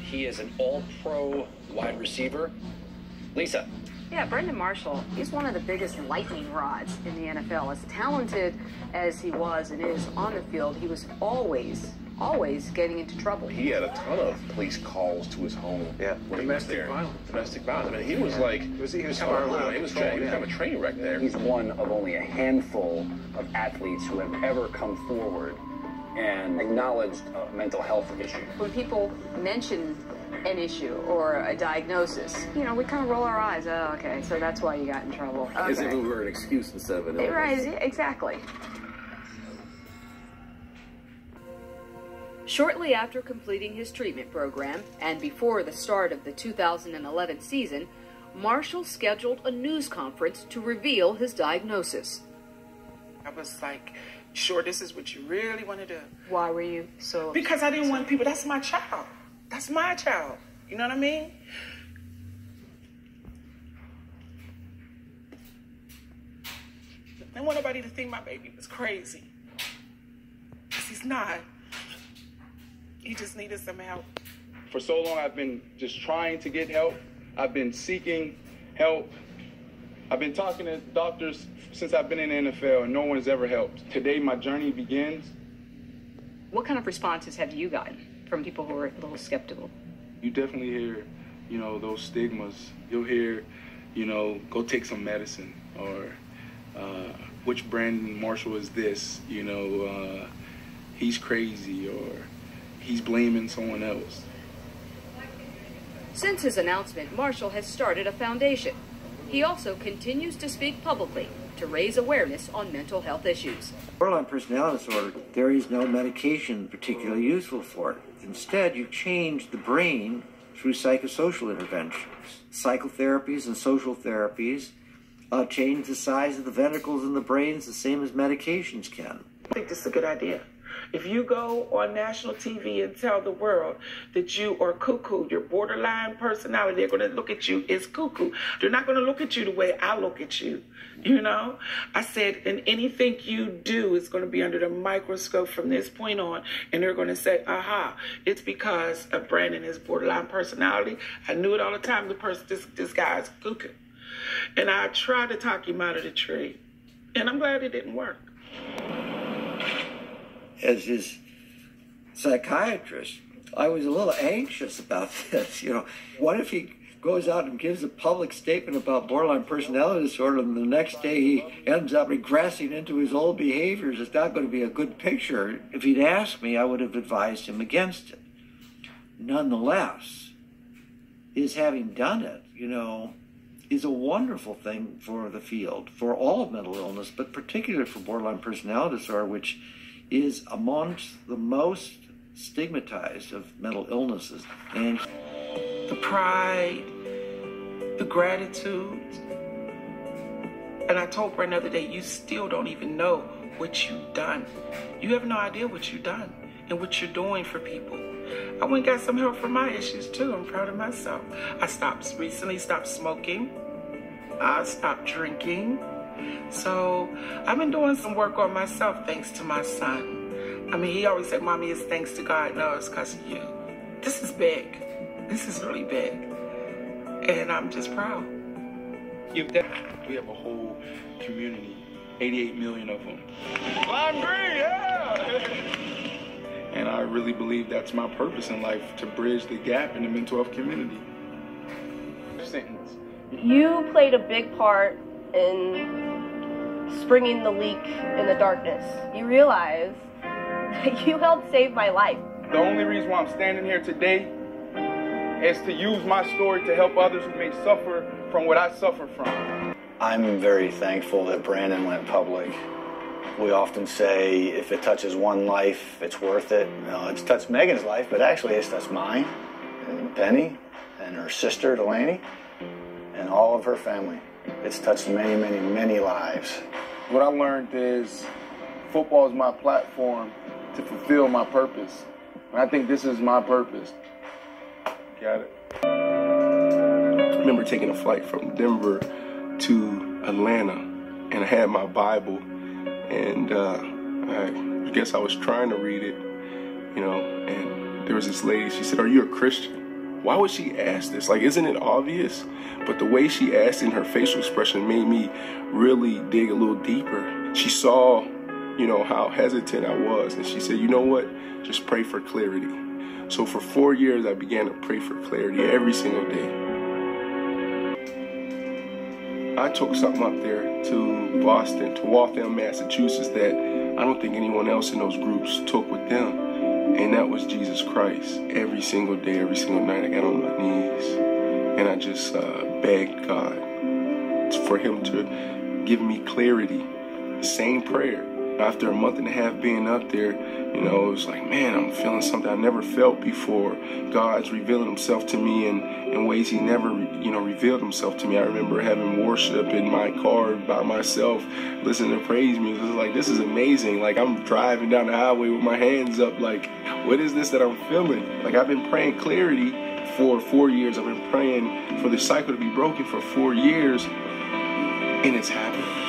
He is an all-pro wide receiver. Lisa. Yeah, Brandon Marshall, he's one of the biggest lightning rods in the NFL. As talented as he was and is on the field, he was always getting into trouble. He had a ton of police calls to his home. Yeah, when domestic violence. Domestic violence. I mean, he was like, he was kind of a train wreck there. He's one of only a handful of athletes who have ever come forward and acknowledged a mental health issue. When people mention an issue or a diagnosis, you know, we kind of roll our eyes. Oh, okay, so that's why you got in trouble. Okay. As if it were an excuse instead of an illness. Right, exactly. Shortly after completing his treatment program and before the start of the 2011 season, Marshall scheduled a news conference to reveal his diagnosis. I was like, sure, this is what you really want to do. Why were you so... Because I didn't want people, that's my child. That's my child. You know what I mean? I didn't want nobody to think my baby was crazy. Because he's not. He just needed some help. For so long, I've been just trying to get help. I've been seeking help. I've been talking to doctors since I've been in the NFL, and no one's ever helped. Today, my journey begins. What kind of responses have you gotten from people who are a little skeptical? You definitely hear, you know, those stigmas. You'll hear, you know, go take some medicine, or which Brandon Marshall is this? You know, he's crazy, or he's blaming someone else. Since his announcement, Marshall has started a foundation. He also continues to speak publicly to raise awareness on mental health issues. Borderline personality disorder, there is no medication particularly useful for it. Instead, you change the brain through psychosocial interventions. Psychotherapies and social therapies change the size of the ventricles in the brains the same as medications can. I think this is a good idea. If you go on national TV and tell the world that you are cuckoo, your borderline personality, they're going to look at you as cuckoo. They're not going to look at you the way I look at you, you know? I said, and anything you do is going to be under the microscope from this point on, and they're going to say, aha, it's because of Brandon, his borderline personality. I knew it all the time, this guy's cuckoo. And I tried to talk him out of the tree, and I'm glad it didn't work. As his psychiatrist, I was a little anxious about this. You know, what if he goes out and gives a public statement about borderline personality disorder, and the next day he ends up regressing into his old behaviors? It's not going to be a good picture. If he'd asked me, I would have advised him against it. Nonetheless, his having done it, you know, is a wonderful thing for the field, for all of mental illness, but particularly for borderline personality disorder, which is amongst the most stigmatized of mental illnesses. And the pride, the gratitude. And I told Brandon the other day, you still don't even know what you've done. You have no idea what you've done and what you're doing for people. I went and got some help for my issues too. I'm proud of myself. I recently stopped smoking. I stopped drinking. So I've been doing some work on myself thanks to my son. I mean, he always said, Mommy, it's thanks to God. No, it's because of you. This is big. This is really big. And I'm just proud. We have a whole community, 88 million of them. Lime Green, yeah! And I really believe that's my purpose in life, to bridge the gap in the mental health community. Sentence. You played a big part in springing the leak in the darkness. You realize that you helped save my life. The only reason why I'm standing here today is to use my story to help others who may suffer from what I suffer from. I'm very thankful that Brandon went public. We often say if it touches one life, it's worth it. It's touched Megan's life, but actually it's touched mine, and Penny, and her sister, Delaney, and all of her family. It's touched many, many, many lives. What I learned is football is my platform to fulfill my purpose. And I think this is my purpose. Got it. I remember taking a flight from Denver to Atlanta, and I had my Bible, and I guess I was trying to read it, you know, and there was this lady, she said, "Are you a Christian?" why would she ask this? Like, isn't it obvious? But the way she asked in her facial expression made me really dig a little deeper. She saw, you know, how hesitant I was. And she said, you know what? Just pray for clarity. So for 4 years, I began to pray for clarity every single day. I took something up there to Boston, to Waltham, Massachusetts, that I don't think anyone else in those groups took with them. And that was Jesus Christ. Every single day, every single night, I got on my knees. And I just begged God for him to give me clarity. Same prayer. After a month and a half being up there, you know, it was like, man, I'm feeling something I never felt before. God's revealing himself to me in ways he never, you know, revealed himself to me. I remember having worship in my car by myself, listening to praise music. It was like, this is amazing. Like, I'm driving down the highway with my hands up. Like, what is this that I'm feeling? Like, I've been praying clarity for 4 years. I've been praying for the cycle to be broken for 4 years, and it's happened.